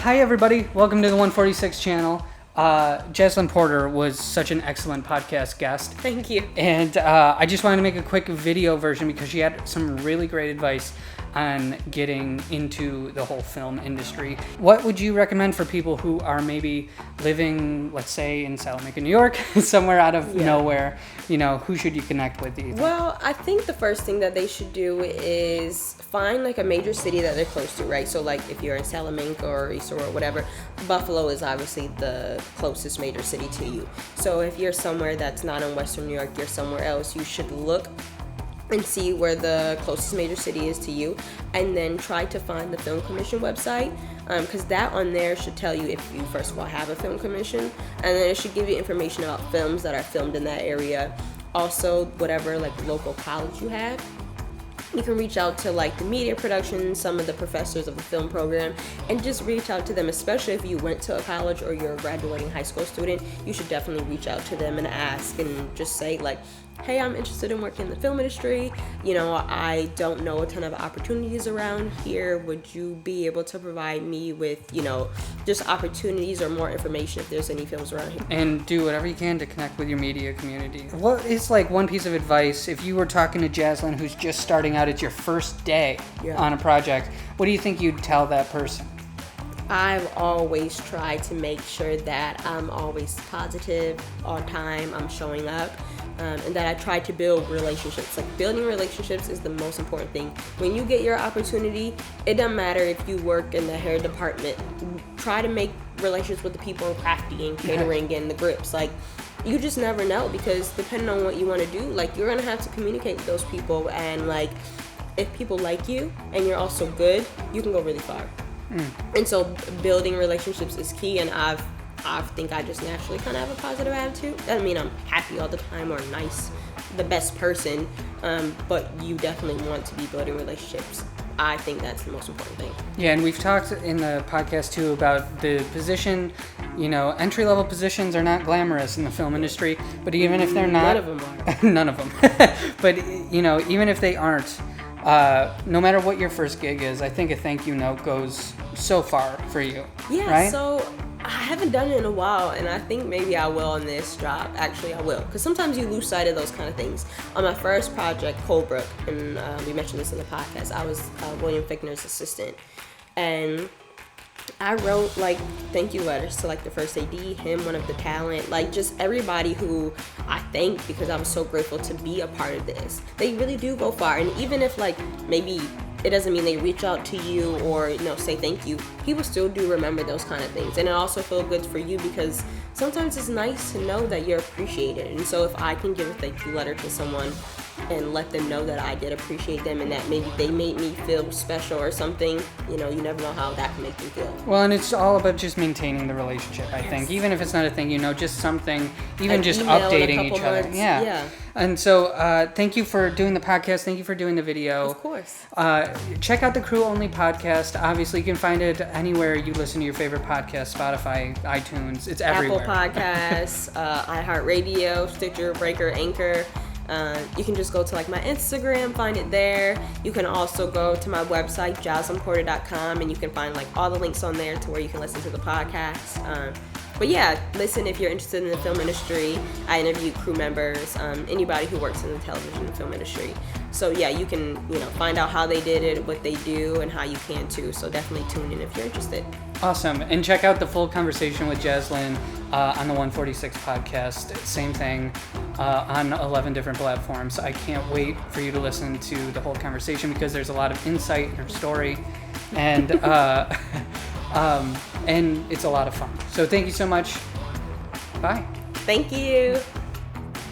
Hi everybody, welcome to the 146 channel. Jazlyn Porter was such an excellent podcast guest. Thank you. And I just wanted to make a quick video version because she had some really great advice on getting into the whole film industry. What would you recommend for people who are maybe living, let's say, in Salamanca, New York, somewhere out of nowhere? You know, who should you connect with, do you think? Well, I think the first thing that they should do is find like a major city that they're close to, right? So like if you're in Salamanca or East or whatever, Buffalo is obviously the closest major city to you. So if you're somewhere that's not in Western New York, you're somewhere else, you should look and see where the closest major city is to you, and then try to find the film commission website, because that on there should tell you if you first of all have a film commission, and then it should give you information about films that are filmed in that area. Also, whatever like local college you have, you can reach out to like the media production, some of the professors of the film program, and just reach out to them. Especially if you went to a college or you're a graduating high school student, you should definitely reach out to them and ask and just say like, hey, I'm interested in working in the film industry. You know, I don't know a ton of opportunities around here. Would you be able to provide me with, you know, just opportunities or more information if there's any films around here? And do whatever you can to connect with your media community. What is like one piece of advice if you were talking to Jazlyn who's just starting out, it's your first day on a project, what do you think you'd tell that person? I've always tried to make sure that I'm always positive, on time, I'm showing up, and that I try to build relationships. Like building relationships is the most important thing. When you get your opportunity, it doesn't matter if you work in the hair department. Try to make relationships with the people in crafty and catering and the grips. Like, you just never know, because depending on what you want to do, like you're gonna have to communicate with those people, and like if people like you and you're also good, you can go really far. And so building relationships is key, and I think I just naturally kind of have a positive attitude. Doesn't mean I'm happy all the time or nice, the best person, but you definitely want to be building relationships. I think that's the most important thing. Yeah, and we've talked in the podcast too about the position, you know, entry-level positions are not glamorous in the film industry, but even if they're not... None of them are. None of them. But, you know, even if they aren't, no matter what your first gig is, I think a thank you note goes so far for you. Yeah, right? So I haven't done it in a while, and I think maybe I will on this job. Actually, I will, because sometimes you lose sight of those kind of things. On my first project, Colebrook, and we mentioned this in the podcast, I was William Fickner's assistant, and I wrote like thank you letters to like the first AD, him, one of the talent, like just everybody who I thanked because I was so grateful to be a part of this. They really do go far, and even if like maybe it doesn't mean they reach out to you or, you know, say thank you, people still do remember those kind of things. And it also feels good for you because sometimes it's nice to know that you're appreciated. And so if I can give a thank you letter to someone and let them know that I did appreciate them and that maybe they made me feel special or something, you know, you never know how that can make them feel. Well, and it's all about just maintaining the relationship, I think. Even if it's not a thing, you know, just something, even like just updating each other. Yeah. And so thank you for doing the podcast. Thank you for doing the video. Of course. Check out the Crew Only podcast. Obviously, you can find it anywhere you listen to your favorite podcast, Spotify, iTunes. It's everywhere. Apple Podcasts, iHeartRadio, Stitcher, Breaker, Anchor. You can just go to like my Instagram, find it there. You can also go to my website, jazlynporter.com, and you can find like all the links on there to where you can listen to the podcast. But yeah, listen, if you're interested in the film industry, I interview crew members, anybody who works in the television and film industry. So yeah, you can, you know, find out how they did it, what they do, and how you can too. So definitely tune in if you're interested. Awesome. And check out the full conversation with Jazlyn on the 146 podcast. Same thing on 11 different platforms. I can't wait for you to listen to the whole conversation because there's a lot of insight in her story. And and it's a lot of fun. So thank you so much. Bye. Thank you.